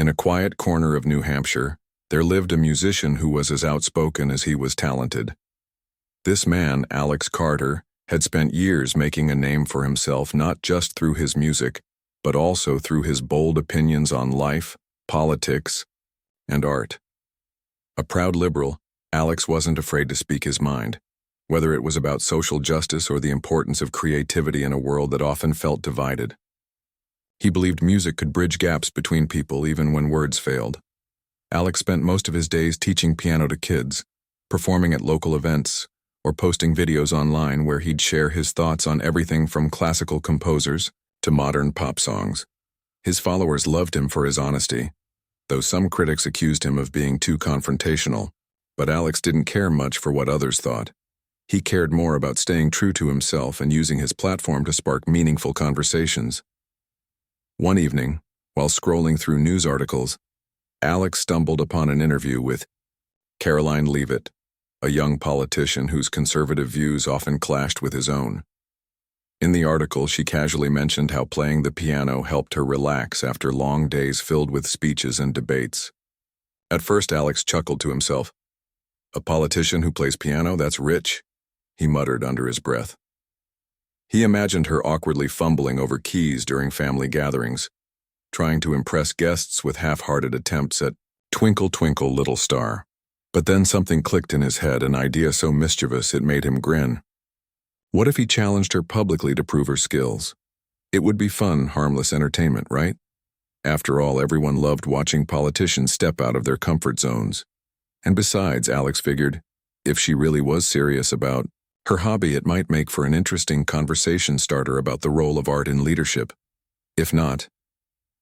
In a quiet corner of New Hampshire, there lived a musician who was as outspoken as he was talented. This man, Alex Carter, had spent years making a name for himself not just through his music, but also through his bold opinions on life, politics, and art. A proud liberal, Alex wasn't afraid to speak his mind, whether it was about social justice or the importance of creativity in a world that often felt divided. He believed music could bridge gaps between people even when words failed. Alex spent most of his days teaching piano to kids, performing at local events, or posting videos online where he'd share his thoughts on everything from classical composers to modern pop songs. His followers loved him for his honesty, though some critics accused him of being too confrontational. But Alex didn't care much for what others thought. He cared more about staying true to himself and using his platform to spark meaningful conversations. One evening, while scrolling through news articles, Alex stumbled upon an interview with Karoline Leavitt, a young politician whose conservative views often clashed with his own. In the article, she casually mentioned how playing the piano helped her relax after long days filled with speeches and debates. At first, Alex chuckled to himself. "A politician who plays piano, that's rich," he muttered under his breath. He imagined her awkwardly fumbling over keys during family gatherings, trying to impress guests with half-hearted attempts at "Twinkle, Twinkle, Little Star." But then something clicked in his head, an idea so mischievous it made him grin. What if he challenged her publicly to prove her skills? It would be fun, harmless entertainment, right? After all, everyone loved watching politicians step out of their comfort zones. And besides, Alex figured, if she really was serious about her hobby, it might make for an interesting conversation starter about the role of art in leadership. If not,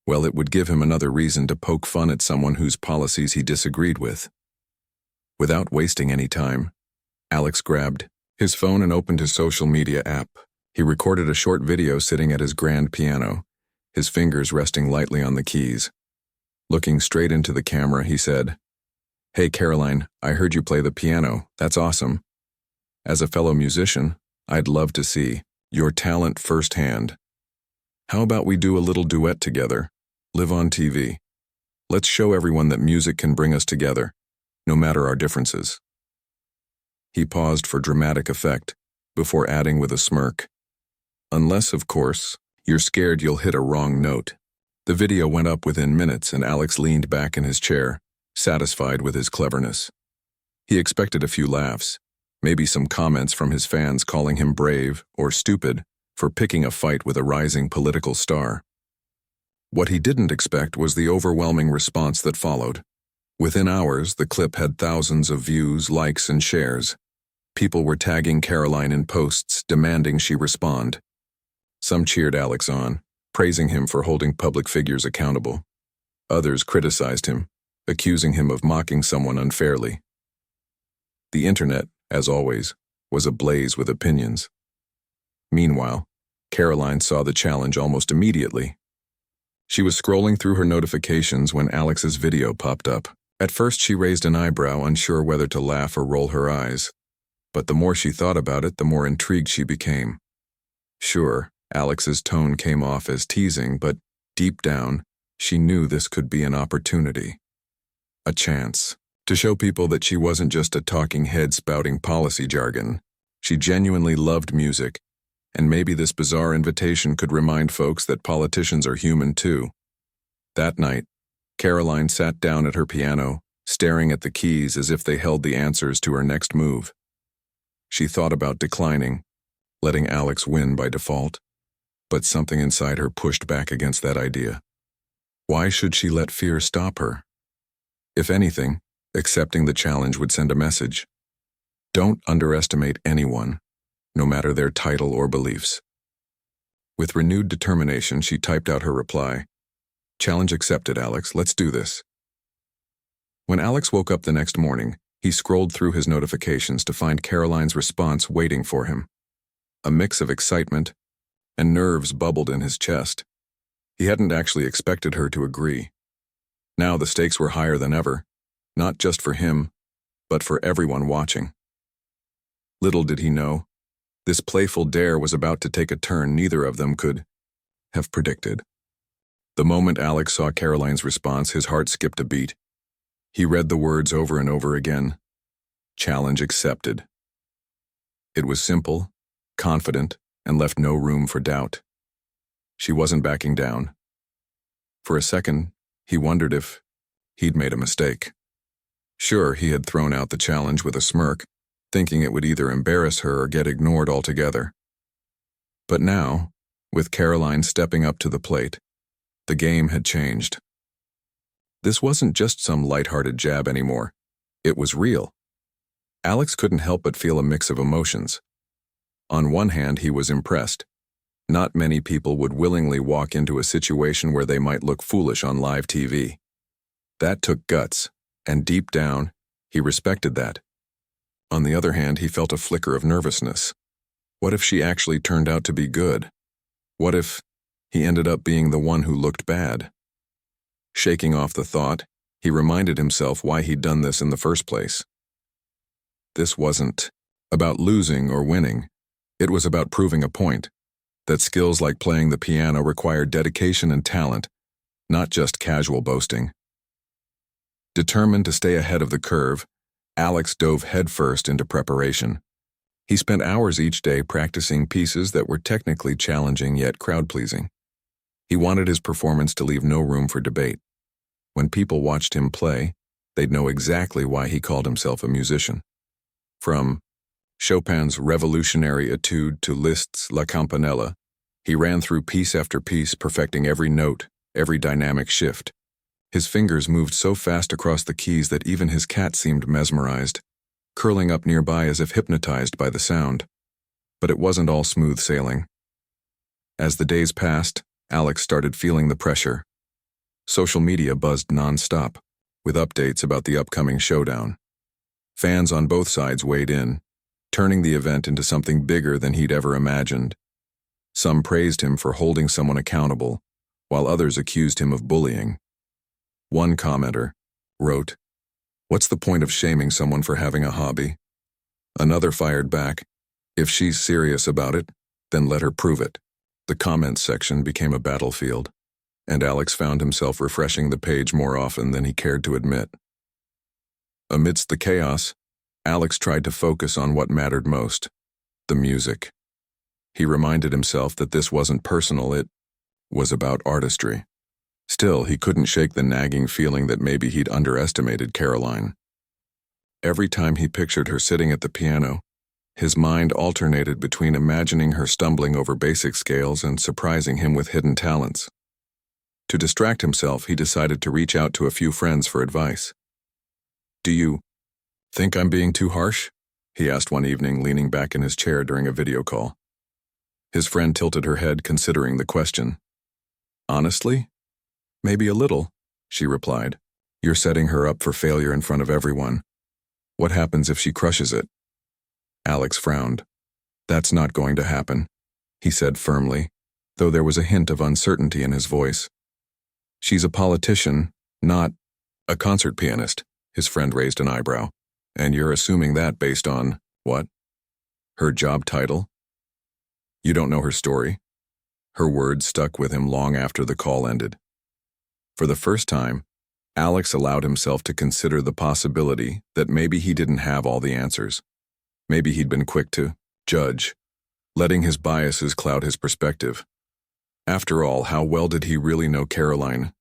well, it would give him another reason to poke fun at someone whose policies he disagreed with. Without wasting any time, Alex grabbed his phone and opened his social media app. He recorded a short video sitting at his grand piano, his fingers resting lightly on the keys. Looking straight into the camera, he said, "Hey Karoline, I heard you play the piano. That's awesome. As a fellow musician, I'd love to see your talent firsthand. How about we do a little duet together, live on TV? Let's show everyone that music can bring us together, no matter our differences." He paused for dramatic effect, before adding with a smirk, "Unless, of course, you're scared you'll hit a wrong note." The video went up within minutes and Alex leaned back in his chair, satisfied with his cleverness. He expected a few laughs, maybe some comments from his fans calling him brave or stupid for picking a fight with a rising political star. What he didn't expect was the overwhelming response that followed. Within hours, the clip had thousands of views, likes, and shares. People were tagging Karoline in posts, demanding she respond. Some cheered Alex on, praising him for holding public figures accountable. Others criticized him, accusing him of mocking someone unfairly. The internet, as always, was ablaze with opinions. Meanwhile, Karoline saw the challenge almost immediately. She was scrolling through her notifications when Alex's video popped up. At first, she raised an eyebrow, unsure whether to laugh or roll her eyes. But the more she thought about it, the more intrigued she became. Sure, Alex's tone came off as teasing, but deep down, she knew this could be an opportunity. A chance to show people that she wasn't just a talking head spouting policy jargon. She genuinely loved music, and maybe this bizarre invitation could remind folks that politicians are human too. That night, Karoline sat down at her piano, staring at the keys as if they held the answers to her next move. She thought about declining, letting Alex win by default, but something inside her pushed back against that idea. Why should she let fear stop her? If anything, accepting the challenge would send a message. Don't underestimate anyone, no matter their title or beliefs. With renewed determination, she typed out her reply. "Challenge accepted, Alex. Let's do this." When Alex woke up the next morning, he scrolled through his notifications to find Karoline's response waiting for him. A mix of excitement and nerves bubbled in his chest. He hadn't actually expected her to agree. Now the stakes were higher than ever, not just for him, but for everyone watching. Little did he know, this playful dare was about to take a turn neither of them could have predicted. The moment Alex saw Karoline's response, his heart skipped a beat. He read the words over and over again. Challenge accepted. It was simple, confident, and left no room for doubt. She wasn't backing down. For a second, he wondered if he'd made a mistake. Sure, he had thrown out the challenge with a smirk, thinking it would either embarrass her or get ignored altogether. But now, with Karoline stepping up to the plate, the game had changed. This wasn't just some lighthearted jab anymore. It was real. Alex couldn't help but feel a mix of emotions. On one hand, he was impressed. Not many people would willingly walk into a situation where they might look foolish on live TV. That took guts, and deep down, he respected that. On the other hand, he felt a flicker of nervousness. What if she actually turned out to be good? What if he ended up being the one who looked bad? Shaking off the thought, he reminded himself why he'd done this in the first place. This wasn't about losing or winning. It was about proving a point. That skills like playing the piano required dedication and talent, not just casual boasting. Determined to stay ahead of the curve, Alex dove headfirst into preparation. He spent hours each day practicing pieces that were technically challenging yet crowd-pleasing. He wanted his performance to leave no room for debate. When people watched him play, they'd know exactly why he called himself a musician. From Chopin's revolutionary etude to Liszt's La Campanella, he ran through piece after piece, perfecting every note, every dynamic shift. His fingers moved so fast across the keys that even his cat seemed mesmerized, curling up nearby as if hypnotized by the sound. But it wasn't all smooth sailing. As the days passed, Alex started feeling the pressure. Social media buzzed nonstop, with updates about the upcoming showdown. Fans on both sides weighed in, turning the event into something bigger than he'd ever imagined. Some praised him for holding someone accountable, while others accused him of bullying. One commenter wrote, "What's the point of shaming someone for having a hobby?" Another fired back, "If she's serious about it, then let her prove it." The comments section became a battlefield, and Alex found himself refreshing the page more often than he cared to admit. Amidst the chaos, Alex tried to focus on what mattered most, the music. He reminded himself that this wasn't personal, it was about artistry. Still, he couldn't shake the nagging feeling that maybe he'd underestimated Karoline. Every time he pictured her sitting at the piano, his mind alternated between imagining her stumbling over basic scales and surprising him with hidden talents. To distract himself, he decided to reach out to a few friends for advice. "Do you think I'm being too harsh?" he asked one evening, leaning back in his chair during a video call. His friend tilted her head, considering the question. "Honestly? Maybe a little," she replied. "You're setting her up for failure in front of everyone. What happens if she crushes it?" Alex frowned. "That's not going to happen," he said firmly, though there was a hint of uncertainty in his voice. "She's a politician, not a concert pianist," his friend raised an eyebrow. "And you're assuming that based on, what? Her job title? You don't know her story?" Her words stuck with him long after the call ended. For the first time, Alex allowed himself to consider the possibility that maybe he didn't have all the answers. Maybe he'd been quick to judge, letting his biases cloud his perspective. After all, how well did he really know Karoline?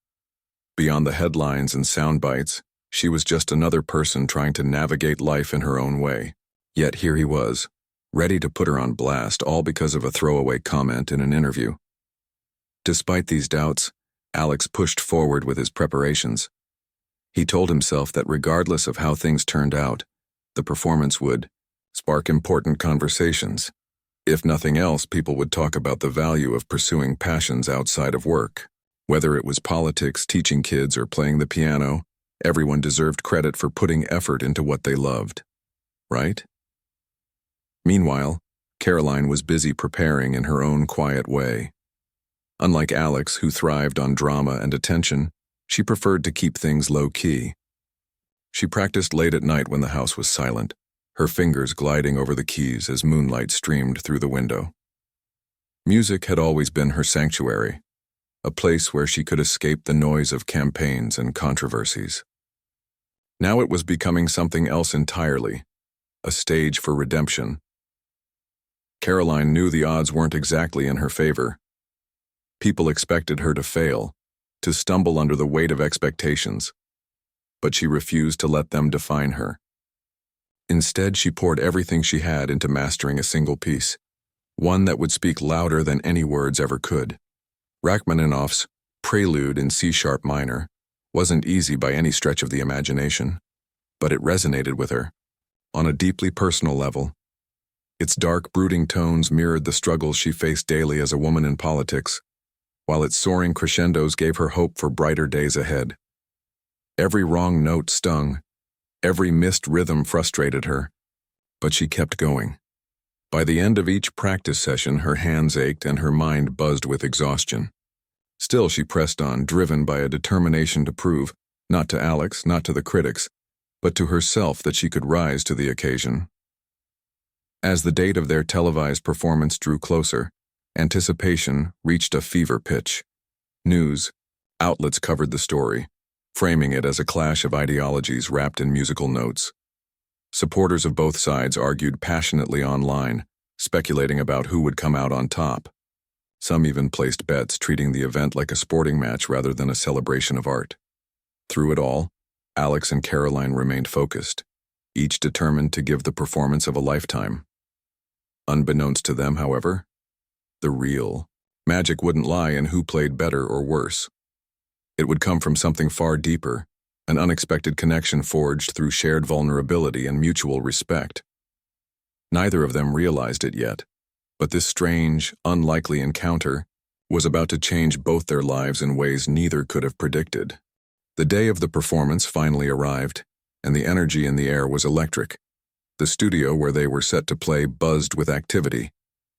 Beyond the headlines and sound bites, she was just another person trying to navigate life in her own way. Yet here he was, ready to put her on blast, all because of a throwaway comment in an interview. Despite these doubts, Alex pushed forward with his preparations. He told himself that regardless of how things turned out, the performance would spark important conversations. If nothing else, people would talk about the value of pursuing passions outside of work. Whether it was politics, teaching kids, or playing the piano, everyone deserved credit for putting effort into what they loved. Right? Meanwhile, Karoline was busy preparing in her own quiet way. Unlike Alex, who thrived on drama and attention, she preferred to keep things low-key. She practiced late at night when the house was silent, her fingers gliding over the keys as moonlight streamed through the window. Music had always been her sanctuary. a place where she could escape the noise of campaigns and controversies. Now it was becoming something else entirely, a stage for redemption. Karoline knew the odds weren't exactly in her favor. People expected her to fail, to stumble under the weight of expectations, but she refused to let them define her. Instead, she poured everything she had into mastering a single piece, one that would speak louder than any words ever could. Rachmaninoff's Prelude in C-sharp minor wasn't easy by any stretch of the imagination, but it resonated with her, on a deeply personal level. Its dark, brooding tones mirrored the struggles she faced daily as a woman in politics, while its soaring crescendos gave her hope for brighter days ahead. Every wrong note stung, every missed rhythm frustrated her, but she kept going. By the end of each practice session, her hands ached and her mind buzzed with exhaustion. Still, she pressed on, driven by a determination to prove, not to Alex, not to the critics, but to herself that she could rise to the occasion. As the date of their televised performance drew closer, anticipation reached a fever pitch. News outlets covered the story, framing it as a clash of ideologies wrapped in musical notes. Supporters of both sides argued passionately online, speculating about who would come out on top. Some even placed bets, treating the event like a sporting match rather than a celebration of art. Through it all, Alex and Karoline remained focused, each determined to give the performance of a lifetime. Unbeknownst to them, however, the real magic wouldn't lie in who played better or worse. It would come from something far deeper, an unexpected connection forged through shared vulnerability and mutual respect. Neither of them realized it yet, but this strange, unlikely encounter was about to change both their lives in ways neither could have predicted. The day of the performance finally arrived, and the energy in the air was electric. The studio where they were set to play buzzed with activity.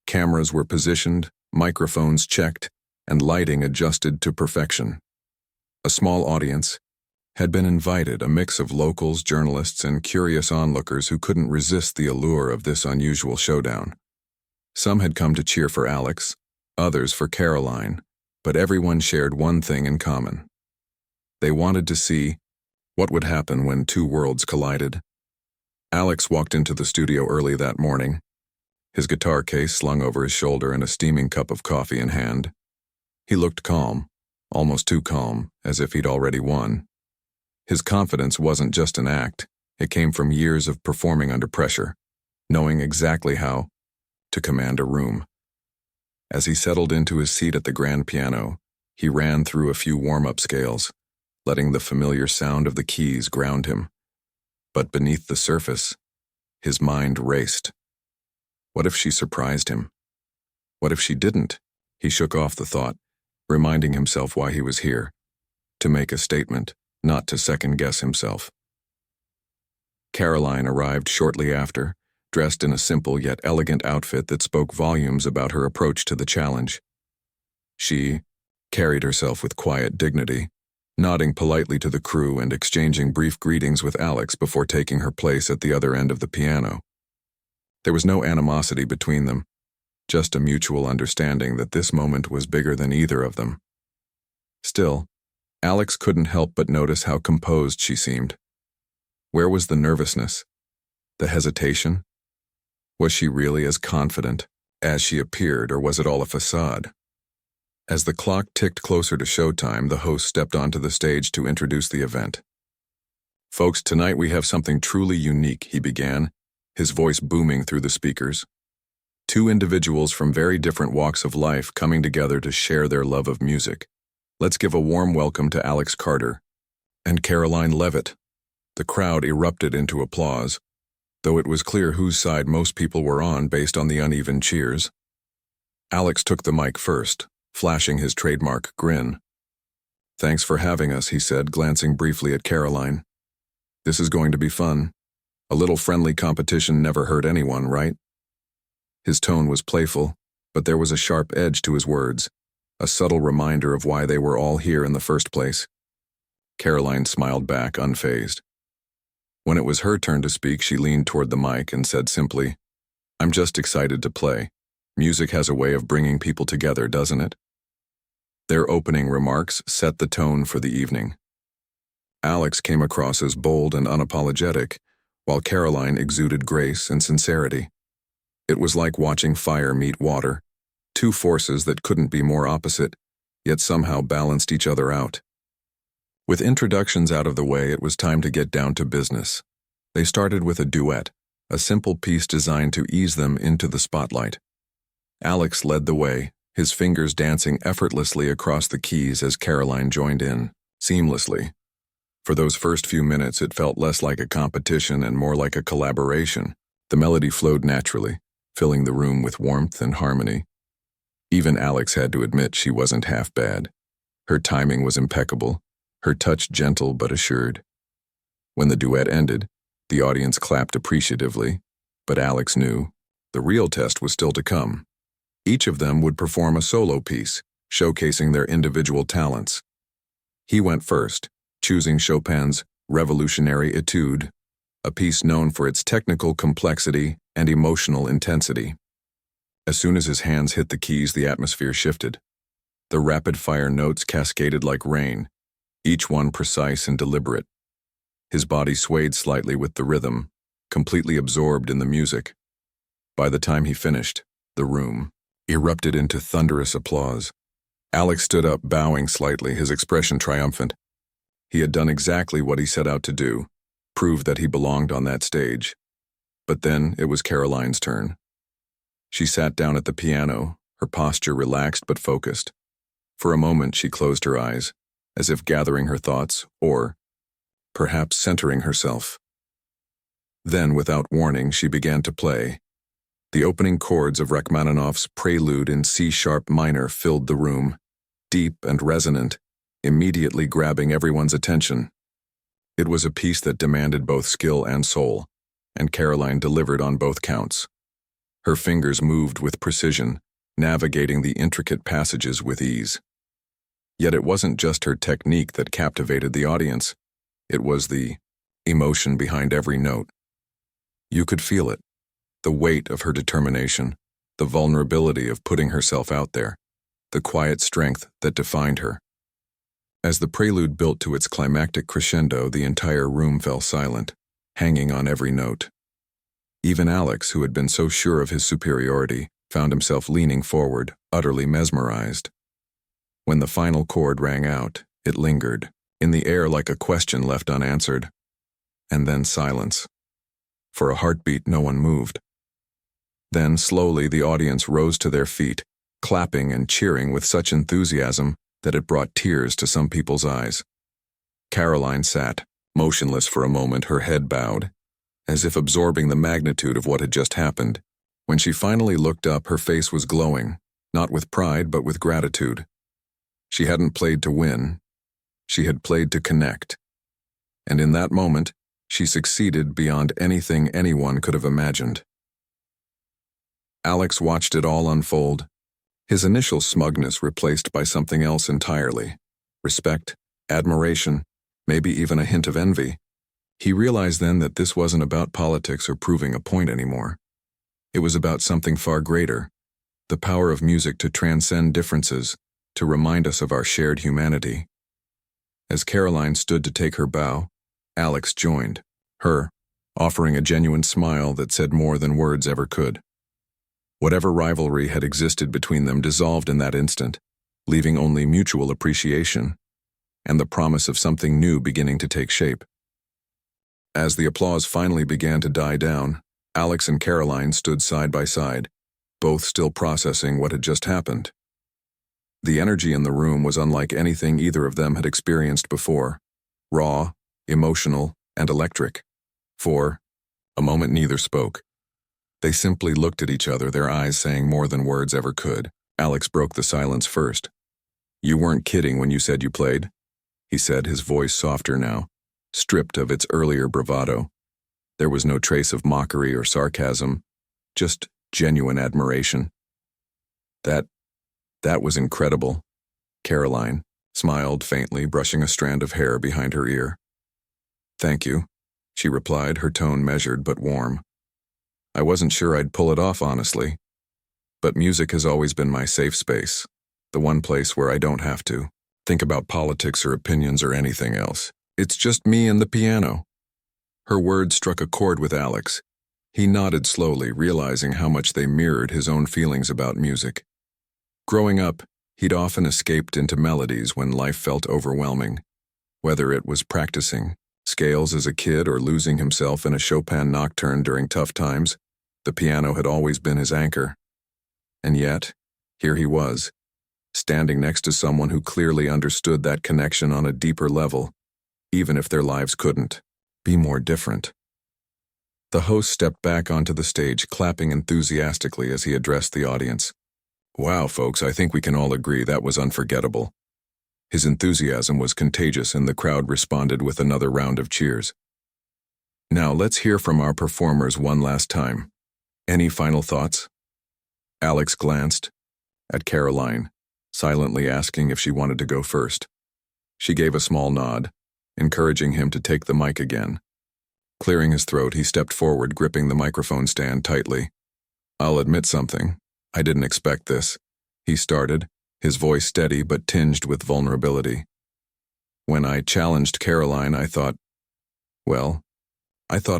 Cameras were positioned, microphones checked, and lighting adjusted to perfection. A small audience had been invited, a mix of locals, journalists, and curious onlookers who couldn't resist the allure of this unusual showdown. Some had come to cheer for Alex, others for Karoline, but everyone shared one thing in common. They wanted to see what would happen when two worlds collided. Alex walked into the studio early that morning, his guitar case slung over his shoulder and a steaming cup of coffee in hand. He looked calm, almost too calm, as if he'd already won. His confidence wasn't just an act, it came from years of performing under pressure, knowing exactly how to command a room. As he settled into his seat at the grand piano, he ran through a few warm-up scales, letting the familiar sound of the keys ground him. But beneath the surface, his mind raced. What if she surprised him? What if she didn't? He shook off the thought, reminding himself why he was here, to make a statement, not to second-guess himself. Karoline arrived shortly after, dressed in a simple yet elegant outfit that spoke volumes about her approach to the challenge. She carried herself with quiet dignity, nodding politely to the crew and exchanging brief greetings with Alex before taking her place at the other end of the piano. There was no animosity between them, just a mutual understanding that this moment was bigger than either of them. Still, Alex couldn't help but notice how composed she seemed. Where was the nervousness? The hesitation? Was she really as confident as she appeared, or was it all a facade? As the clock ticked closer to showtime, the host stepped onto the stage to introduce the event. "Folks, tonight we have something truly unique," he began, his voice booming through the speakers. Two individuals from very different walks of life coming together to share their love of music. Let's give a warm welcome to Alex Carter and Karoline Leavitt. The crowd erupted into applause, though it was clear whose side most people were on based on the uneven cheers. Alex took the mic first, flashing his trademark grin. "Thanks for having us," he said, glancing briefly at Karoline. "This is going to be fun. A little friendly competition never hurt anyone, right?" His tone was playful, but there was a sharp edge to his words, a subtle reminder of why they were all here in the first place. Karoline smiled back, unfazed. When it was her turn to speak, she leaned toward the mic and said simply, "I'm just excited to play. Music has a way of bringing people together, doesn't it?" Their opening remarks set the tone for the evening. Alex came across as bold and unapologetic, while Karoline exuded grace and sincerity. It was like watching fire meet water, two forces that couldn't be more opposite, yet somehow balanced each other out. With introductions out of the way, it was time to get down to business. They started with a duet, a simple piece designed to ease them into the spotlight. Alex led the way, his fingers dancing effortlessly across the keys as Karoline joined in, seamlessly. For those first few minutes, it felt less like a competition and more like a collaboration. The melody flowed naturally, filling the room with warmth and harmony. Even Alex had to admit she wasn't half bad. Her timing was impeccable, her touch gentle but assured. When the duet ended, the audience clapped appreciatively, but Alex knew the real test was still to come. Each of them would perform a solo piece, showcasing their individual talents. He went first, choosing Chopin's Revolutionary Etude, a piece known for its technical complexity and emotional intensity. As soon as his hands hit the keys, the atmosphere shifted. The rapid-fire notes cascaded like rain, each one precise and deliberate. His body swayed slightly with the rhythm, completely absorbed in the music. By the time he finished, the room erupted into thunderous applause. Alex stood up, bowing slightly, his expression triumphant. He had done exactly what he set out to do, prove that he belonged on that stage. But then it was Karoline's turn. She sat down at the piano, her posture relaxed but focused. For a moment she closed her eyes, as if gathering her thoughts, or perhaps centering herself. Then, without warning, she began to play. The opening chords of Rachmaninoff's Prelude in C-sharp minor filled the room, deep and resonant, immediately grabbing everyone's attention. It was a piece that demanded both skill and soul, and Karoline delivered on both counts. Her fingers moved with precision, navigating the intricate passages with ease. Yet it wasn't just her technique that captivated the audience. It was the emotion behind every note. You could feel it, the weight of her determination, the vulnerability of putting herself out there, the quiet strength that defined her. As the prelude built to its climactic crescendo, the entire room fell silent, hanging on every note. Even Alex, who had been so sure of his superiority, found himself leaning forward, utterly mesmerized. When the final chord rang out, it lingered, in the air like a question left unanswered. And then silence. For a heartbeat, no one moved. Then, slowly, the audience rose to their feet, clapping and cheering with such enthusiasm that it brought tears to some people's eyes. Karoline sat, motionless for a moment, her head bowed, as if absorbing the magnitude of what had just happened. When she finally looked up, her face was glowing, not with pride but with gratitude. She hadn't played to win. She had played to connect. And in that moment, she succeeded beyond anything anyone could have imagined. Alex watched it all unfold, his initial smugness replaced by something else entirely. Respect, admiration, maybe even a hint of envy. He realized then that this wasn't about politics or proving a point anymore. It was about something far greater, the power of music to transcend differences, to remind us of our shared humanity. As Karoline stood to take her bow, Alex joined her, offering a genuine smile that said more than words ever could. Whatever rivalry had existed between them dissolved in that instant, leaving only mutual appreciation and the promise of something new beginning to take shape. As the applause finally began to die down, Alex and Karoline stood side by side, both still processing what had just happened. The energy in the room was unlike anything either of them had experienced before, raw, emotional, and electric. For a moment neither spoke. They simply looked at each other, their eyes saying more than words ever could. Alex broke the silence first. "You weren't kidding when you said you played?" he said, his voice softer now, stripped of its earlier bravado. There was no trace of mockery or sarcasm, just genuine admiration. That was incredible. Karoline smiled faintly, brushing a strand of hair behind her ear. "Thank you," she replied, her tone measured but warm. "I wasn't sure I'd pull it off, honestly. But music has always been my safe space. The one place where I don't have to think about politics or opinions or anything else. It's just me and the piano. Her words struck a chord with Alex. He nodded slowly, realizing how much they mirrored his own feelings about music. Growing up, he'd often escaped into melodies when life felt overwhelming. Whether it was practicing scales as a kid or losing himself in a Chopin nocturne during tough times, the piano had always been his anchor. And yet, here he was, standing next to someone who clearly understood that connection on a deeper level, even if their lives couldn't be more different. The host stepped back onto the stage, clapping enthusiastically as he addressed the audience. Wow, folks, I think we can all agree that was unforgettable. His enthusiasm was contagious and the crowd responded with another round of cheers. Now let's hear from our performers one last time. Any final thoughts? Alex glanced at Karoline, silently asking if she wanted to go first. She gave a small nod, encouraging him to take the mic again. Clearing his throat, he stepped forward, gripping the microphone stand tightly. I'll admit something. I didn't expect this, he started, his voice steady but tinged with vulnerability. When I challenged Karoline, I thought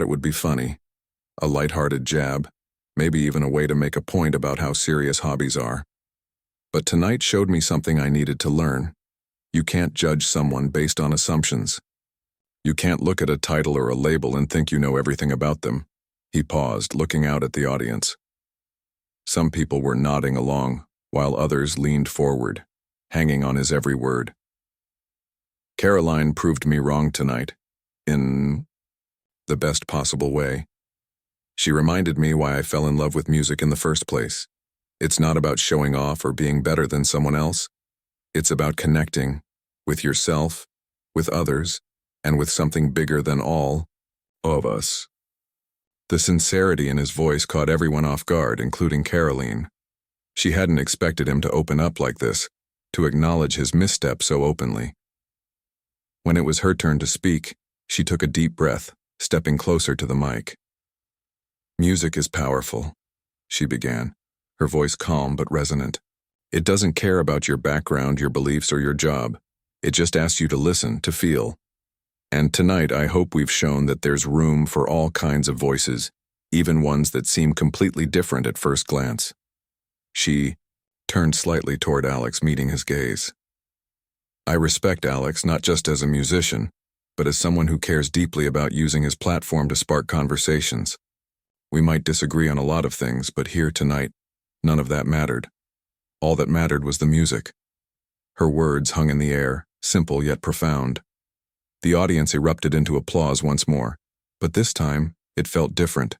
it would be funny. A lighthearted jab, maybe even a way to make a point about how serious hobbies are. But tonight showed me something I needed to learn. You can't judge someone based on assumptions. You can't look at a title or a label and think you know everything about them. He paused, looking out at the audience. Some people were nodding along, while others leaned forward, hanging on his every word. Karoline proved me wrong tonight, in the best possible way. She reminded me why I fell in love with music in the first place. It's not about showing off or being better than someone else. It's about connecting with yourself, with others, and with something bigger than all of us. The sincerity in his voice caught everyone off guard, including Karoline. She hadn't expected him to open up like this, to acknowledge his misstep so openly. When it was her turn to speak, she took a deep breath, stepping closer to the mic. Music is powerful, she began, her voice calm but resonant. It doesn't care about your background, your beliefs, or your job. It just asks you to listen, to feel. And tonight I hope we've shown that there's room for all kinds of voices, even ones that seem completely different at first glance. She turned slightly toward Alex, meeting his gaze. I respect Alex not just as a musician, but as someone who cares deeply about using his platform to spark conversations. We might disagree on a lot of things, but here tonight, none of that mattered. All that mattered was the music. Her words hung in the air, simple yet profound. The audience erupted into applause once more, but this time it felt different.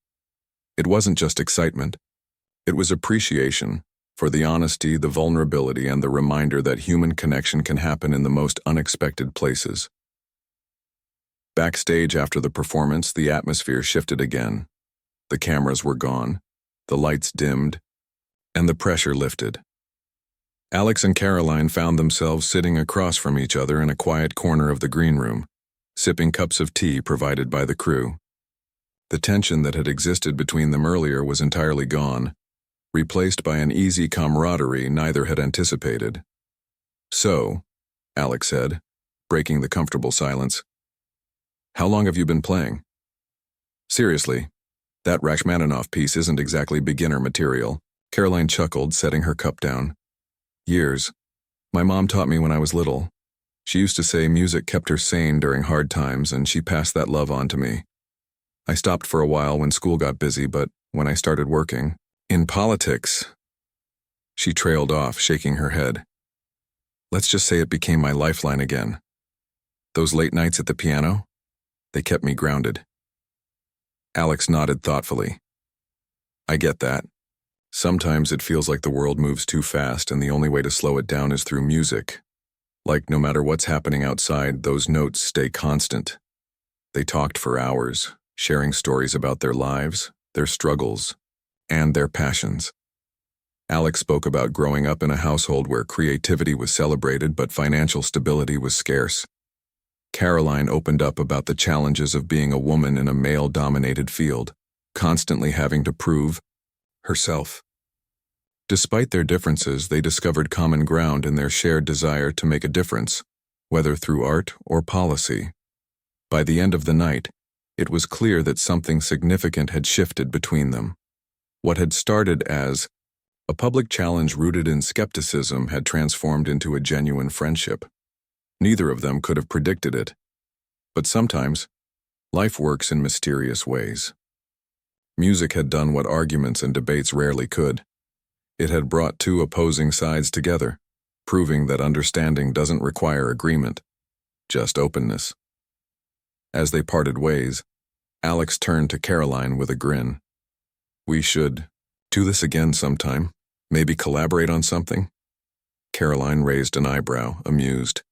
It wasn't just excitement. It was appreciation for the honesty, the vulnerability, and the reminder that human connection can happen in the most unexpected places. Backstage after the performance, the atmosphere shifted again. The cameras were gone, the lights dimmed, and the pressure lifted. Alex and Karoline found themselves sitting across from each other in a quiet corner of the green room, sipping cups of tea provided by the crew. The tension that had existed between them earlier was entirely gone, replaced by an easy camaraderie neither had anticipated. So, Alex said, breaking the comfortable silence, how long have you been playing? Seriously, that Rachmaninoff piece isn't exactly beginner material, Karoline chuckled, setting her cup down. Years. My mom taught me when I was little. She used to say music kept her sane during hard times, and she passed that love on to me. I stopped for a while when school got busy, but when I started working in politics, she trailed off, shaking her head. Let's just say it became my lifeline again. Those late nights at the piano, they kept me grounded. Alex nodded thoughtfully. I get that. Sometimes it feels like the world moves too fast and the only way to slow it down is through music. Like no matter what's happening outside, those notes stay constant. They talked for hours, sharing stories about their lives, their struggles, and their passions. Alex spoke about growing up in a household where creativity was celebrated but financial stability was scarce. Karoline opened up about the challenges of being a woman in a male-dominated field, constantly having to prove herself. Despite their differences, they discovered common ground in their shared desire to make a difference, whether through art or policy. By the end of the night, it was clear that something significant had shifted between them. What had started as a public challenge rooted in skepticism had transformed into a genuine friendship. Neither of them could have predicted it. But sometimes, life works in mysterious ways. Music had done what arguments and debates rarely could. It had brought two opposing sides together, proving that understanding doesn't require agreement, just openness. As they parted ways, Alex turned to Karoline with a grin. "We should do this again sometime, maybe collaborate on something?" Karoline raised an eyebrow, amused.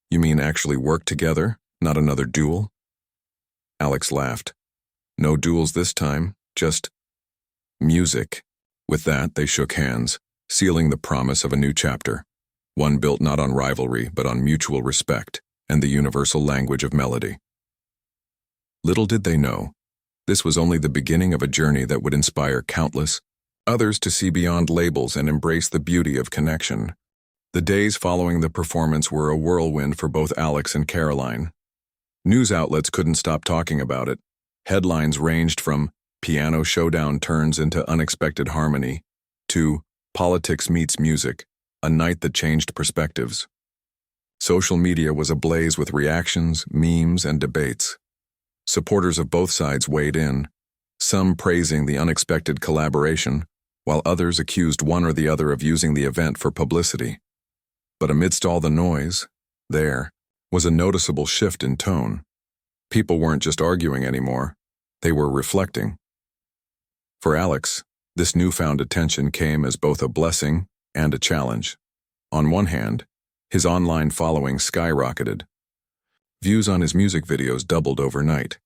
"You mean actually work together, not another duel?" Alex laughed. "No duels this time, just music." With that, they shook hands, sealing the promise of a new chapter, one built not on rivalry but on mutual respect and the universal language of melody. Little did they know, this was only the beginning of a journey that would inspire countless others to see beyond labels and embrace the beauty of connection. The days following the performance were a whirlwind for both Alex and Karoline. News outlets couldn't stop talking about it. Headlines ranged from "Piano Showdown turns into unexpected harmony" to "Politics meets music, a night that changed perspectives." Social media was ablaze with reactions, memes, and debates. Supporters of both sides weighed in, some praising the unexpected collaboration, while others accused one or the other of using the event for publicity. But amidst all the noise, there was a noticeable shift in tone. People weren't just arguing anymore, they were reflecting. For Alex, this newfound attention came as both a blessing and a challenge. On one hand, his online following skyrocketed. Views on his music videos doubled overnight,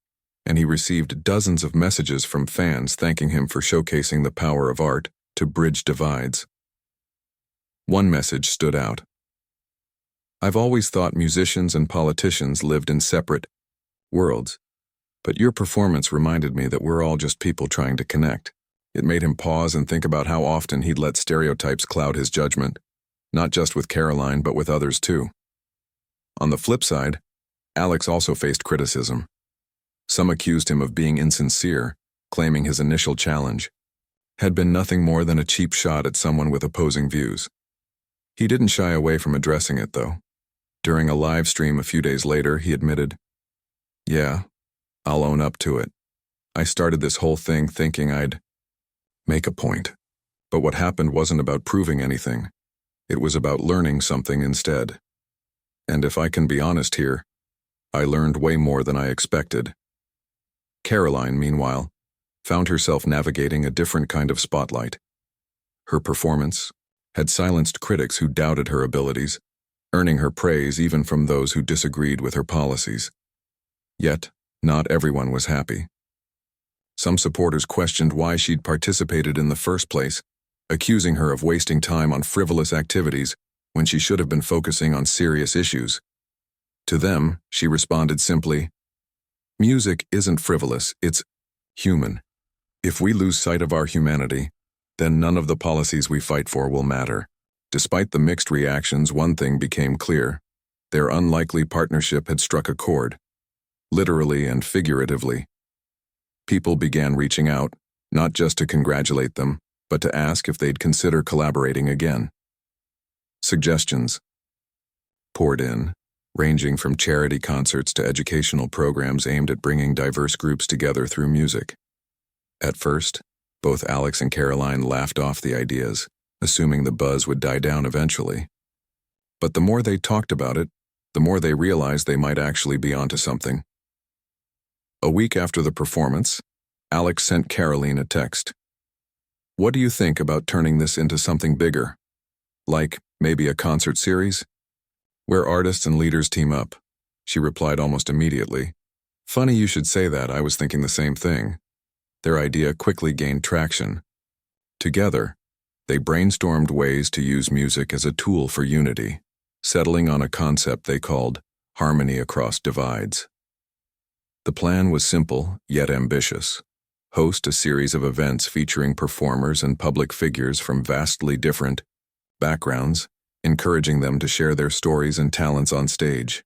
and he received dozens of messages from fans thanking him for showcasing the power of art to bridge divides. One message stood out. "I've always thought musicians and politicians lived in separate worlds, but your performance reminded me that we're all just people trying to connect." It made him pause and think about how often he'd let stereotypes cloud his judgment, not just with Karoline but with others too. On the flip side, Alex also faced criticism. Some accused him of being insincere, claiming his initial challenge had been nothing more than a cheap shot at someone with opposing views. He didn't shy away from addressing it, though. During a live stream a few days later, he admitted, "Yeah, I'll own up to it. I started this whole thing thinking I'd make a point. But what happened wasn't about proving anything. It was about learning something instead. And if I can be honest here, I learned way more than I expected." Karoline, meanwhile, found herself navigating a different kind of spotlight. Her performance had silenced critics who doubted her abilities, earning her praise even from those who disagreed with her policies. Yet, not everyone was happy. Some supporters questioned why she'd participated in the first place, accusing her of wasting time on frivolous activities when she should have been focusing on serious issues. To them, she responded simply, "Music isn't frivolous, it's human. If we lose sight of our humanity, then none of the policies we fight for will matter." Despite the mixed reactions, one thing became clear. Their unlikely partnership had struck a chord, literally and figuratively. People began reaching out, not just to congratulate them, but to ask if they'd consider collaborating again. Suggestions poured in, ranging from charity concerts to educational programs aimed at bringing diverse groups together through music. At first, both Alex and Karoline laughed off the ideas, assuming the buzz would die down eventually. But the more they talked about it, the more they realized they might actually be onto something. A week after the performance, Alex sent Karoline a text. "What do you think about turning this into something bigger? Like, maybe a concert series? Where artists and leaders team up?" She replied almost immediately. "Funny you should say that, I was thinking the same thing." Their idea quickly gained traction. Together, they brainstormed ways to use music as a tool for unity, settling on a concept they called harmony across divides. The plan was simple, yet ambitious. host a series of events featuring performers and public figures from vastly different backgrounds, encouraging them to share their stories and talents on stage.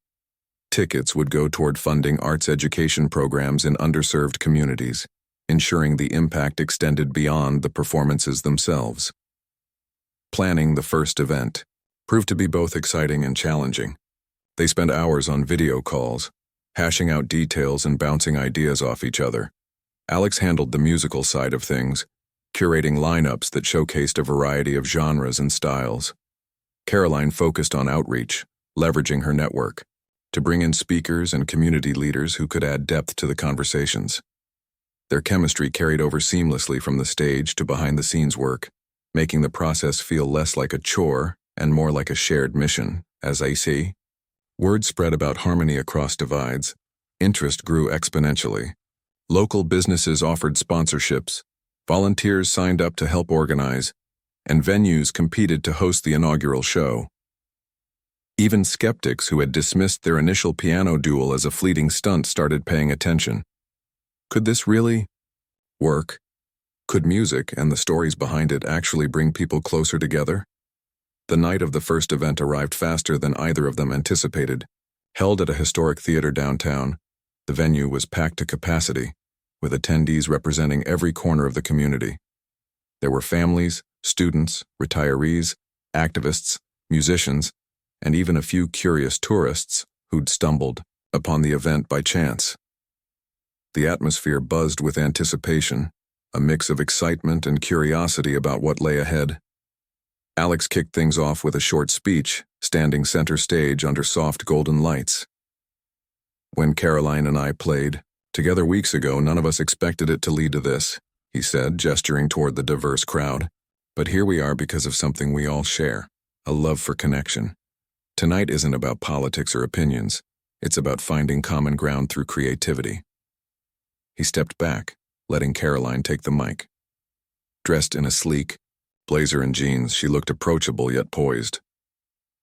Tickets would go toward funding arts education programs in underserved communities, ensuring the impact extended beyond the performances themselves. Planning the first event proved to be both exciting and challenging. They spent hours on video calls, hashing out details and bouncing ideas off each other. Alex handled the musical side of things, curating lineups that showcased a variety of genres and styles. Karoline focused on outreach, leveraging her network to bring in speakers and community leaders who could add depth to the conversations. Their chemistry carried over seamlessly from the stage to behind-the-scenes work, making the process feel less like a chore and more like a shared mission. As I see, word spread about harmony across divides. Interest grew exponentially. Local businesses offered sponsorships, volunteers signed up to help organize, and venues competed to host the inaugural show. Even skeptics who had dismissed their initial piano duel as a fleeting stunt started paying attention. Could this really work? Could music and the stories behind it actually bring people closer together? The night of the first event arrived faster than either of them anticipated. Held at a historic theater downtown, the venue was packed to capacity, with attendees representing every corner of the community. There were families, students, retirees, activists, musicians, and even a few curious tourists who'd stumbled upon the event by chance. The atmosphere buzzed with anticipation, a mix of excitement and curiosity about what lay ahead. Alex kicked things off with a short speech, standing center stage under soft golden lights. When Karoline and I played together weeks ago, none of us expected it to lead to this, he said, gesturing toward the diverse crowd. But here we are because of something we all share, a love for connection. Tonight isn't about politics or opinions. It's about finding common ground through creativity. He stepped back, letting Karoline take the mic. Dressed in a sleek blazer and jeans, she looked approachable yet poised.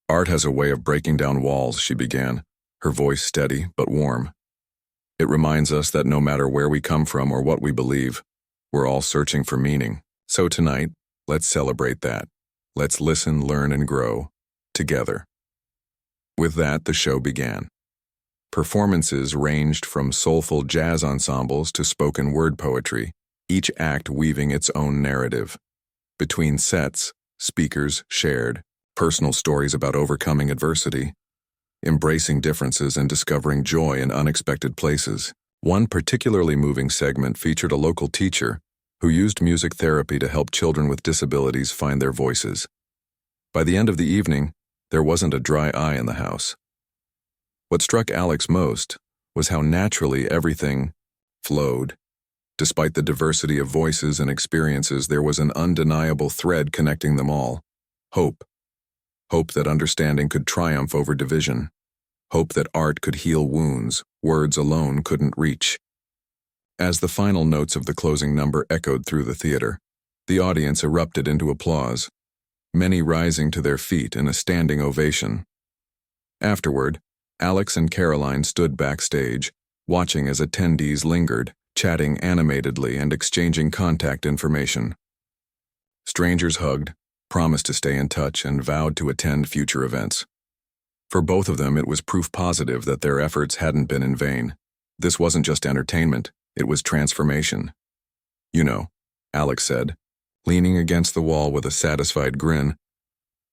Art has a way of breaking down walls, she began, her voice steady but warm. It reminds us that no matter where we come from or what we believe, we're all searching for meaning. So tonight, let's celebrate that. Let's listen, learn, and grow together. With that, the show began. Performances ranged from soulful jazz ensembles to spoken word poetry, each act weaving its own narrative. Between sets, speakers shared personal stories about overcoming adversity, embracing differences, and discovering joy in unexpected places. One particularly moving segment featured a local teacher who used music therapy to help children with disabilities find their voices. By the end of the evening, there wasn't a dry eye in the house. What struck Alex most was how naturally everything flowed. Despite the diversity of voices and experiences, there was an undeniable thread connecting them all. Hope. Hope that understanding could triumph over division. Hope that art could heal wounds words alone couldn't reach. As the final notes of the closing number echoed through the theater, the audience erupted into applause, many rising to their feet in a standing ovation. Afterward, Alex and Karoline stood backstage, watching as attendees lingered, chatting animatedly and exchanging contact information. Strangers hugged, promised to stay in touch, and vowed to attend future events. For both of them, it was proof positive that their efforts hadn't been in vain. This wasn't just entertainment, it was transformation. You know, Alex said, leaning against the wall with a satisfied grin.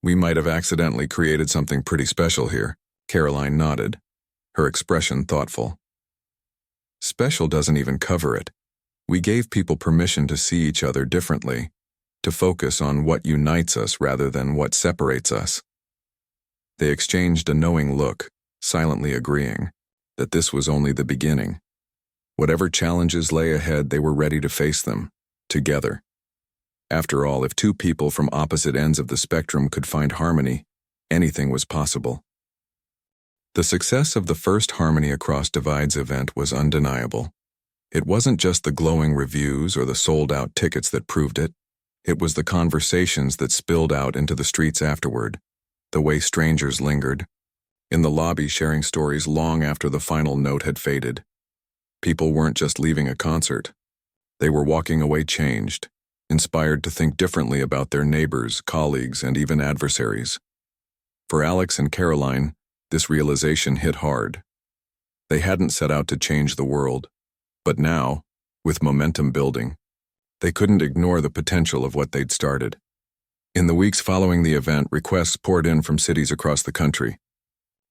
We might have accidentally created something pretty special here. Karoline nodded, her expression thoughtful. Special doesn't even cover it. We gave people permission to see each other differently, to focus on what unites us rather than what separates us. They exchanged a knowing look, silently agreeing that this was only the beginning. Whatever challenges lay ahead, they were ready to face them, together. After all, if two people from opposite ends of the spectrum could find harmony, anything was possible. The success of the first Harmony Across Divides event was undeniable. It wasn't just the glowing reviews or the sold-out tickets that proved it. It was the conversations that spilled out into the streets afterward, the way strangers lingered, in the lobby sharing stories long after the final note had faded. People weren't just leaving a concert. They were walking away changed, inspired to think differently about their neighbors, colleagues, and even adversaries. For Alex and Karoline, this realization hit hard. They hadn't set out to change the world, but now, with momentum building, they couldn't ignore the potential of what they'd started. In the weeks following the event, requests poured in from cities across the country.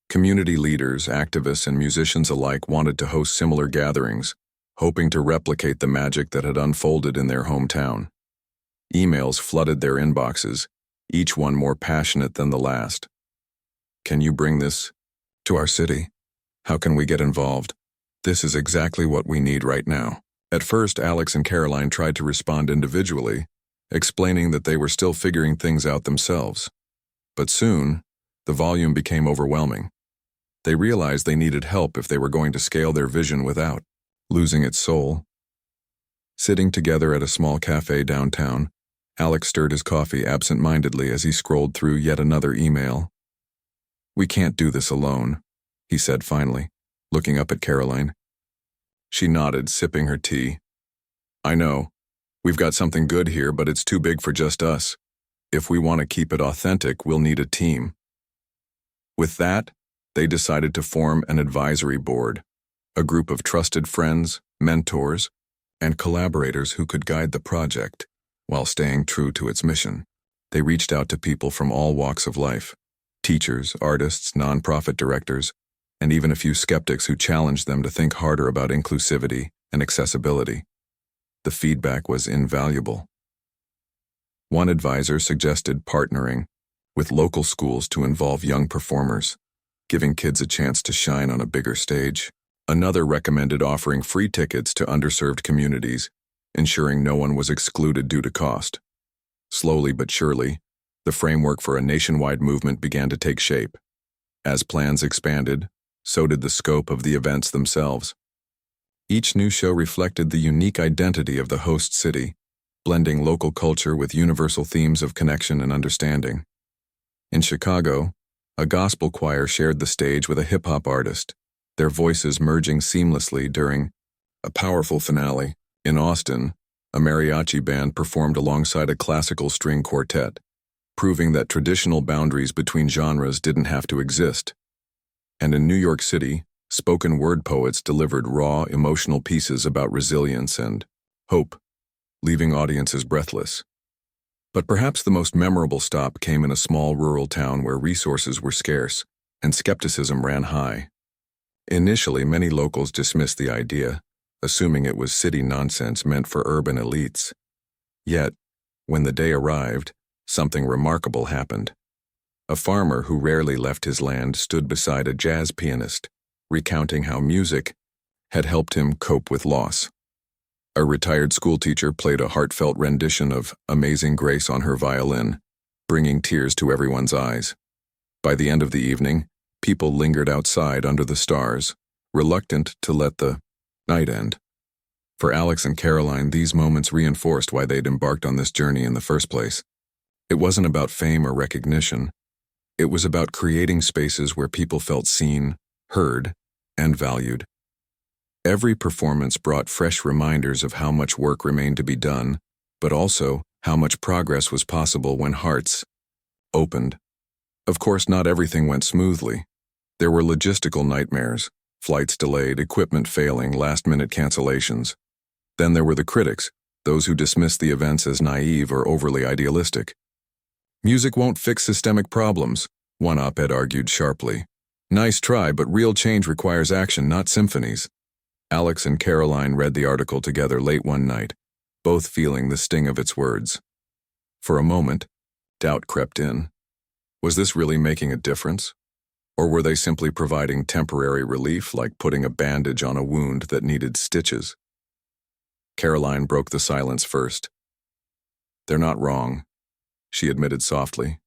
Community leaders, activists, and musicians alike wanted to host similar gatherings, hoping to replicate the magic that had unfolded in their hometown. Emails flooded their inboxes, each one more passionate than the last. "Can you bring this to our city? How can we get involved? This is exactly what we need right now." At first, Alex and Karoline tried to respond individually, explaining that they were still figuring things out themselves. But soon, the volume became overwhelming. They realized they needed help if they were going to scale their vision without losing its soul. Sitting together at a small cafe downtown, Alex stirred his coffee absent-mindedly as he scrolled through yet another email. "We can't do this alone," he said finally, looking up at Karoline. She nodded, sipping her tea. "I know. We've got something good here, but it's too big for just us. If we want to keep it authentic, we'll need a team." With that, they decided to form an advisory board, a group of trusted friends, mentors, and collaborators who could guide the project while staying true to its mission. They reached out to people from all walks of life: teachers, artists, nonprofit directors, and even a few skeptics who challenged them to think harder about inclusivity and accessibility. The feedback was invaluable. One advisor suggested partnering with local schools to involve young performers, giving kids a chance to shine on a bigger stage. Another recommended offering free tickets to underserved communities, ensuring no one was excluded due to cost. Slowly but surely, the framework for a nationwide movement began to take shape. As plans expanded, so did the scope of the events themselves. Each new show reflected the unique identity of the host city, blending local culture with universal themes of connection and understanding. In Chicago, a gospel choir shared the stage with a hip-hop artist, their voices merging seamlessly during a powerful finale. In Austin, a mariachi band performed alongside a classical string quartet, proving that traditional boundaries between genres didn't have to exist. And in New York City, spoken word poets delivered raw, emotional pieces about resilience and hope, leaving audiences breathless. But perhaps the most memorable stop came in a small rural town where resources were scarce and skepticism ran high. Initially, many locals dismissed the idea, assuming it was city nonsense meant for urban elites. Yet, when the day arrived, something remarkable happened. A farmer who rarely left his land stood beside a jazz pianist, recounting how music had helped him cope with loss. A retired schoolteacher played a heartfelt rendition of Amazing Grace on her violin, bringing tears to everyone's eyes. By the end of the evening, people lingered outside under the stars, reluctant to let the night end. For Alex and Karoline, these moments reinforced why they'd embarked on this journey in the first place. It wasn't about fame or recognition. It was about creating spaces where people felt seen, heard, and valued. Every performance brought fresh reminders of how much work remained to be done, but also how much progress was possible when hearts opened. Of course, not everything went smoothly. There were logistical nightmares, flights delayed, equipment failing, last-minute cancellations. Then there were the critics, those who dismissed the events as naive or overly idealistic. "Music won't fix systemic problems," one op-ed argued sharply. "Nice try, but real change requires action, not symphonies." Alex and Karoline read the article together late one night, both feeling the sting of its words. For a moment, doubt crept in. Was this really making a difference? Or were they simply providing temporary relief, like putting a bandage on a wound that needed stitches? Karoline broke the silence first. "They're not wrong," she admitted softly.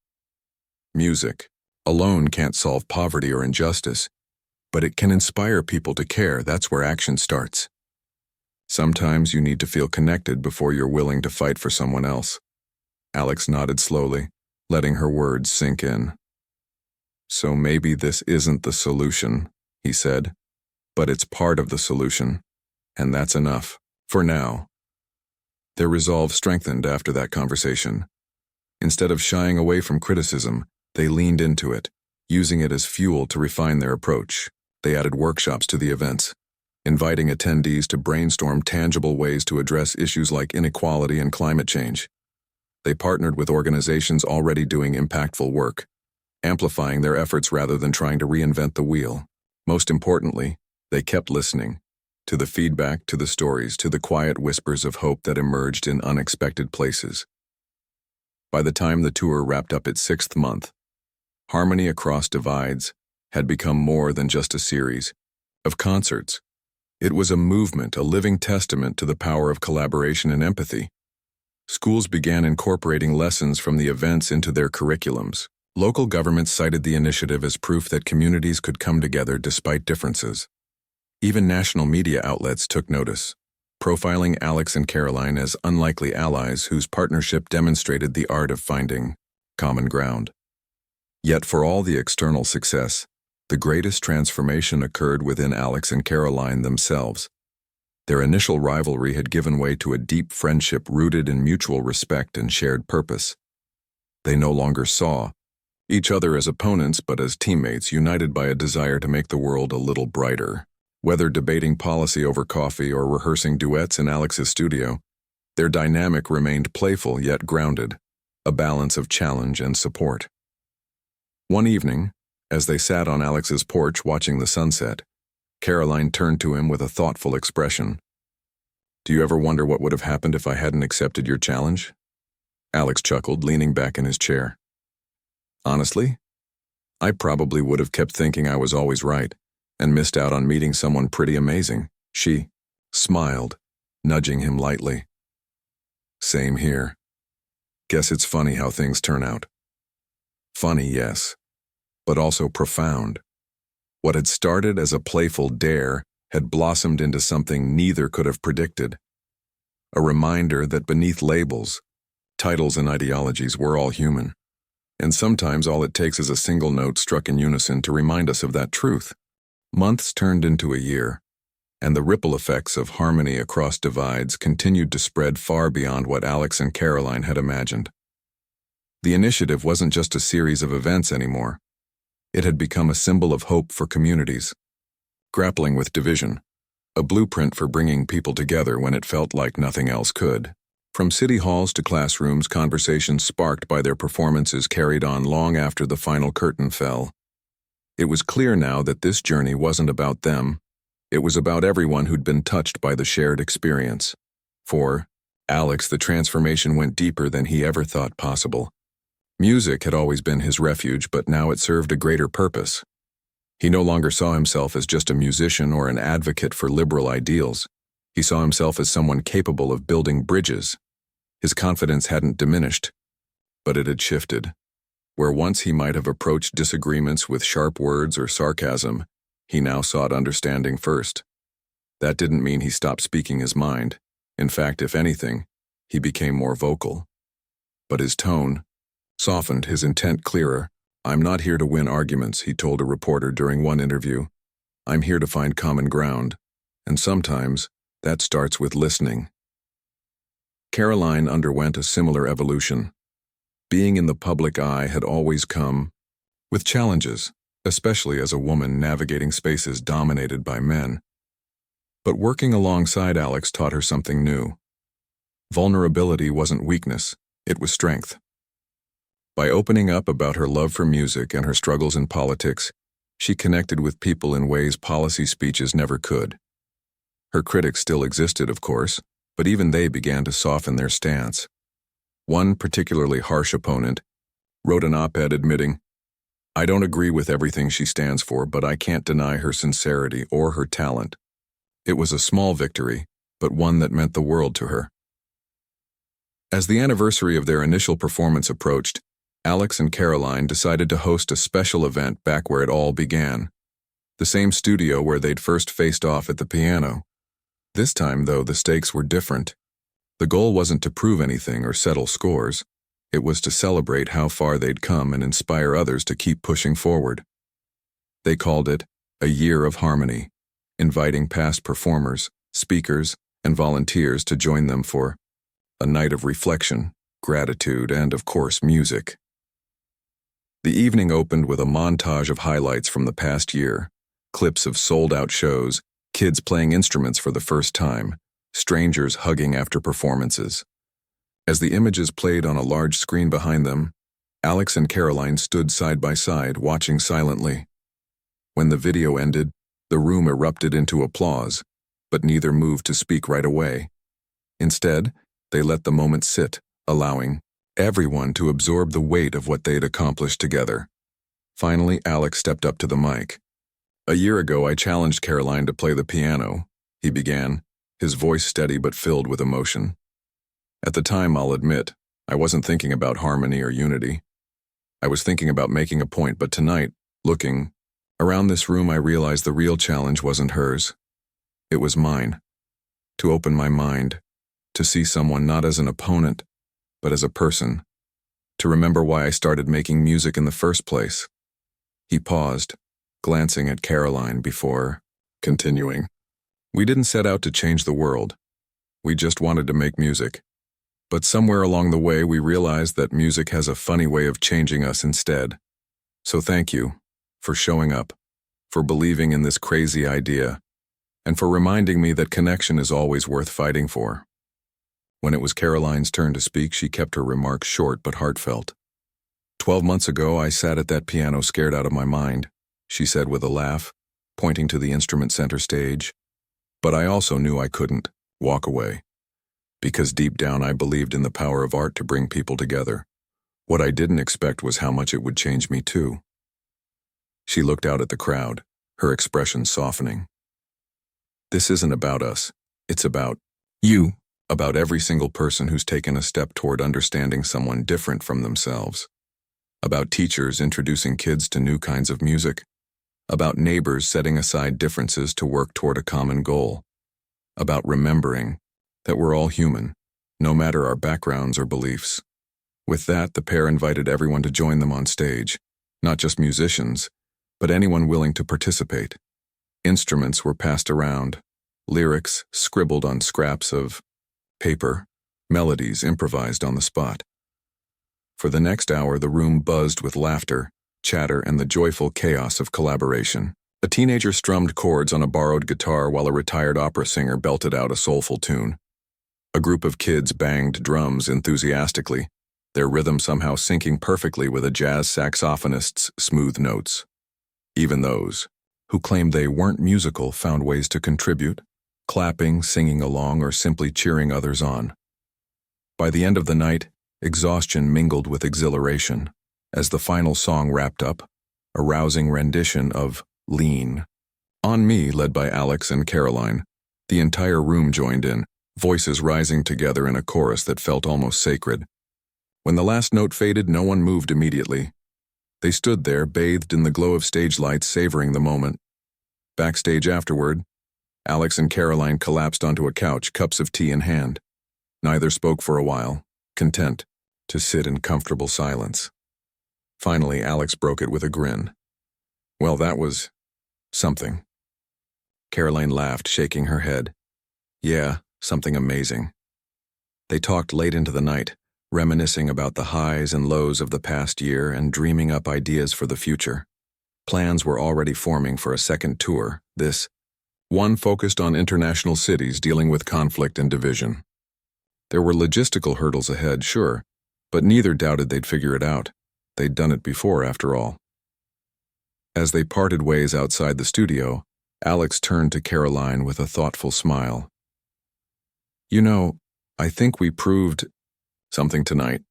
"Music alone can't solve poverty or injustice, but it can inspire people to care. That's where action starts. Sometimes you need to feel connected before you're willing to fight for someone else." Alex nodded slowly, letting her words sink in. "So maybe this isn't the solution," he said, "but it's part of the solution, and that's enough, for now." Their resolve strengthened after that conversation. Instead of shying away from criticism, they leaned into it, using it as fuel to refine their approach. They added workshops to the events, inviting attendees to brainstorm tangible ways to address issues like inequality and climate change. They partnered with organizations already doing impactful work, amplifying their efforts rather than trying to reinvent the wheel. Most importantly, they kept listening, to the feedback, to the stories, to the quiet whispers of hope that emerged in unexpected places. By the time the tour wrapped up its 6th month, Harmony Across Divides had become more than just a series of concerts. It was a movement, a living testament to the power of collaboration and empathy. Schools began incorporating lessons from the events into their curriculums. Local governments cited the initiative as proof that communities could come together despite differences. Even national media outlets took notice, profiling Alex and Karoline as unlikely allies whose partnership demonstrated the art of finding common ground. Yet for all the external success, the greatest transformation occurred within Alex and Karoline themselves. Their initial rivalry had given way to a deep friendship rooted in mutual respect and shared purpose. They no longer saw each other as opponents but as teammates united by a desire to make the world a little brighter. Whether debating policy over coffee or rehearsing duets in Alex's studio, their dynamic remained playful yet grounded, a balance of challenge and support. One evening, as they sat on Alex's porch watching the sunset, Karoline turned to him with a thoughtful expression. "Do you ever wonder what would have happened if I hadn't accepted your challenge?" Alex chuckled, leaning back in his chair. "Honestly, I probably would have kept thinking I was always right and missed out on meeting someone pretty amazing." She smiled, nudging him lightly. "Same here. Guess it's funny how things turn out." Funny, yes, but also profound. What had started as a playful dare had blossomed into something neither could have predicted. A reminder that beneath labels, titles and ideologies, we're all human. And sometimes all it takes is a single note struck in unison to remind us of that truth. Months turned into a year, and the ripple effects of Harmony Across Divides continued to spread far beyond what Alex and Karoline had imagined. The initiative wasn't just a series of events anymore. It had become a symbol of hope for communities, grappling with division, a blueprint for bringing people together when it felt like nothing else could. From city halls to classrooms, conversations sparked by their performances carried on long after the final curtain fell. It was clear now that this journey wasn't about them. It was about everyone who'd been touched by the shared experience. For Alex, the transformation went deeper than he ever thought possible. Music had always been his refuge, but now it served a greater purpose. He no longer saw himself as just a musician or an advocate for liberal ideals. He saw himself as someone capable of building bridges. His confidence hadn't diminished, but it had shifted. Where once he might have approached disagreements with sharp words or sarcasm, he now sought understanding first. That didn't mean he stopped speaking his mind. In fact, if anything, he became more vocal. But his tone softened, his intent clearer. "I'm not here to win arguments," he told a reporter during one interview. "I'm here to find common ground, and sometimes that starts with listening." Karoline underwent a similar evolution. Being in the public eye had always come with challenges, especially as a woman navigating spaces dominated by men. But working alongside Alex taught her something new. Vulnerability wasn't weakness, it was strength. By opening up about her love for music and her struggles in politics, she connected with people in ways policy speeches never could. Her critics still existed, of course, but even they began to soften their stance. One particularly harsh opponent wrote an op-ed admitting, "I don't agree with everything she stands for, but I can't deny her sincerity or her talent." It was a small victory, but one that meant the world to her. As the anniversary of their initial performance approached, Alex and Karoline decided to host a special event back where it all began. The same studio where they'd first faced off at the piano. This time, though, the stakes were different. The goal wasn't to prove anything or settle scores. It was to celebrate how far they'd come and inspire others to keep pushing forward. They called it a Year of Harmony, inviting past performers, speakers, and volunteers to join them for a night of reflection, gratitude, and, of course, music. The evening opened with a montage of highlights from the past year, clips of sold-out shows, kids playing instruments for the first time, strangers hugging after performances. As the images played on a large screen behind them, Alex and Karoline stood side by side, watching silently. When the video ended, the room erupted into applause, but neither moved to speak right away. Instead, they let the moment sit, allowing everyone to absorb the weight of what they'd accomplished together. Finally, Alex stepped up to the mic. "A year ago, I challenged Karoline to play the piano," he began, his voice steady but filled with emotion. "At the time, I'll admit, I wasn't thinking about harmony or unity. I was thinking about making a point, but tonight, looking around this room, I realized the real challenge wasn't hers. It was mine. To open my mind, to see someone not as an opponent, but as a person. To remember why I started making music in the first place." He paused, glancing at Karoline before continuing. "We didn't set out to change the world. We just wanted to make music. But somewhere along the way, we realized that music has a funny way of changing us instead. So thank you for showing up, for believing in this crazy idea, and for reminding me that connection is always worth fighting for." When it was Karoline's turn to speak, she kept her remarks short but heartfelt. "12 months ago, I sat at that piano scared out of my mind," she said with a laugh, pointing to the instrument center stage. "But I also knew I couldn't walk away. Because deep down I believed in the power of art to bring people together. What I didn't expect was how much it would change me too." She looked out at the crowd, her expression softening. "This isn't about us. It's about you, about every single person who's taken a step toward understanding someone different from themselves. About teachers introducing kids to new kinds of music. About neighbors setting aside differences to work toward a common goal. About remembering that we're all human, no matter our backgrounds or beliefs." With that, the pair invited everyone to join them on stage, not just musicians, but anyone willing to participate. Instruments were passed around, lyrics scribbled on scraps of paper, melodies improvised on the spot. For the next hour, the room buzzed with laughter, chatter, and the joyful chaos of collaboration. A teenager strummed chords on a borrowed guitar while a retired opera singer belted out a soulful tune. A group of kids banged drums enthusiastically, their rhythm somehow syncing perfectly with a jazz saxophonist's smooth notes. Even those who claimed they weren't musical found ways to contribute, clapping, singing along, or simply cheering others on. By the end of the night, exhaustion mingled with exhilaration. As the final song wrapped up, a rousing rendition of "Lean on Me," led by Alex and Karoline, the entire room joined in, voices rising together in a chorus that felt almost sacred. When the last note faded, no one moved immediately. They stood there, bathed in the glow of stage lights, savoring the moment. Backstage afterward, Alex and Karoline collapsed onto a couch, cups of tea in hand. Neither spoke for a while, content to sit in comfortable silence. Finally, Alex broke it with a grin. "Well, that was something." Karoline laughed, shaking her head. "Yeah, something amazing." They talked late into the night, reminiscing about the highs and lows of the past year and dreaming up ideas for the future. Plans were already forming for a second tour, this one focused on international cities dealing with conflict and division. There were logistical hurdles ahead, sure, but neither doubted they'd figure it out. They'd done it before, after all. As they parted ways outside the studio, Alex turned to Karoline with a thoughtful smile. "You know, I think we proved something tonight."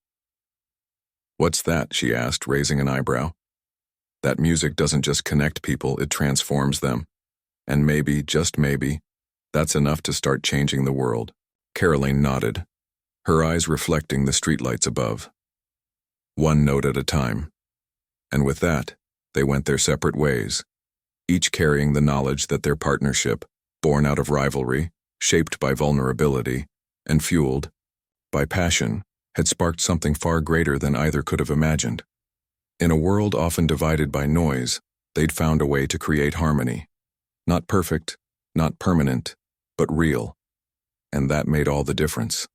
"What's that?" she asked, raising an eyebrow. "That music doesn't just connect people, it transforms them. And maybe, just maybe, that's enough to start changing the world." Karoline nodded, her eyes reflecting the streetlights above. One note at a time. And with that, they went their separate ways, each carrying the knowledge that their partnership, born out of rivalry, shaped by vulnerability, and fueled by passion, had sparked something far greater than either could have imagined. In a world often divided by noise, they'd found a way to create harmony. Not perfect, not permanent, but real. And that made all the difference.